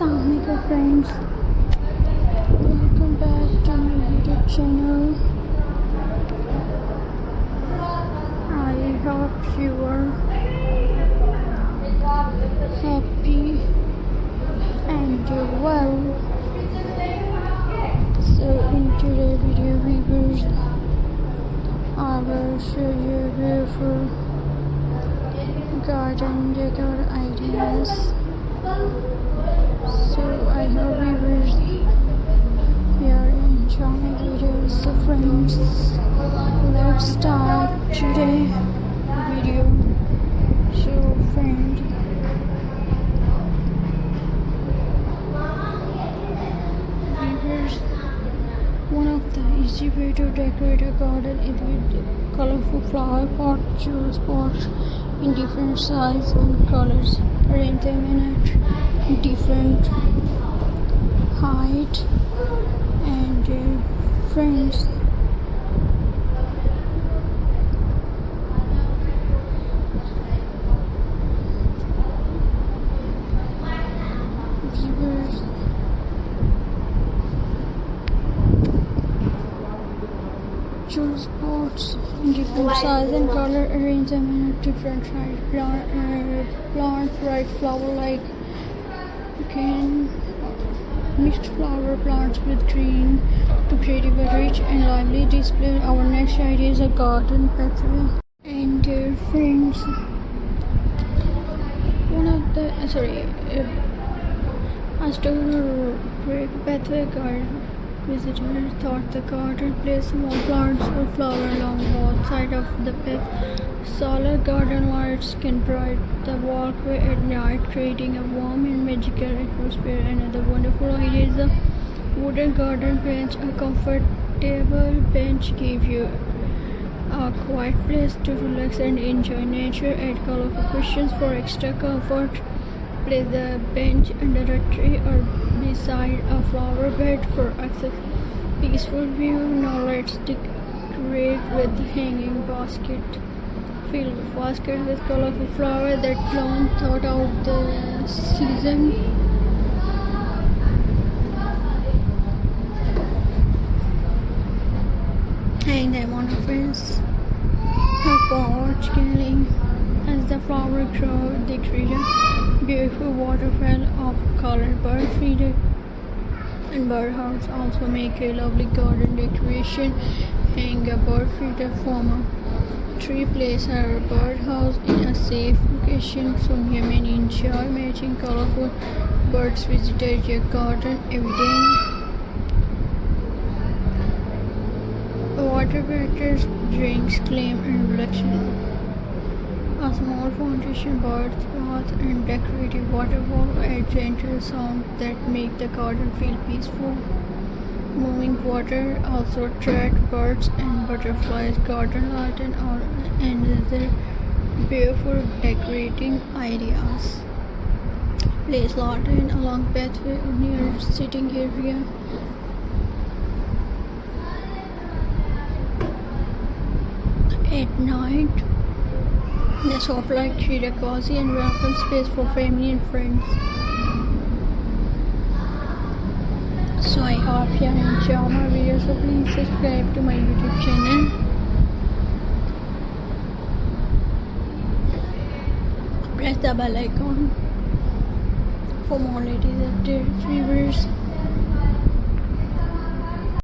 Assalamualaikum friends, welcome back to my YouTube channel. I hope you are happy and you're well. So in today's video viewers, I will show you beautiful garden decor ideas. So I hope viewers you are enjoying videos. So friends, let's start today video. So friend, viewers, one of the easy way to decorate a garden is with colorful flower pot. Choose pots in different size and colors. Arrange them in a different height and friends, viewers, choose pots in different size and color. Arrange them in a different height. Plant bright flower like green mixed flower plants with green to create a rich and lively display. Our next idea is a garden pathway. And friends, one of the as to break pathway garden visitors thought the garden placed small plants or flowers along both sides of the path. Solar garden lights can bright the walkway at night, creating a warm and magical atmosphere. Another wonderful idea is a wooden garden bench. A comfortable bench gives you a quiet place to relax and enjoy nature. Add colorful cushions for extra comfort. Place the bench under a tree or beside a flower bed for a peaceful view. Now let's decorate with hanging basket. Fill the basket with colorful flowers that bloom throughout the season. Hang them on a fence or porch railing. As the flowers grow, they create a beautiful waterfall of color. Bird feeder and birdhouse also make a lovely garden decoration. Hang a bird feeder from a tree. Place a birdhouse in a safe location so you may enjoy matching colorful birds visited your garden every day. Water batters, drinks, claim and relaxation. A small foundation, bird bath and decorative waterfall add gentle sounds that make the garden feel peaceful. Moving water also attract birds and butterflies. Garden lantern are another beautiful decorating ideas. Place lantern along pathway or near sitting area. At night, the soft light create a cozy and welcome space for family and friends. So I hope you enjoy my videos, so please subscribe to my YouTube channel. Press the bell icon for more latest updates, viewers.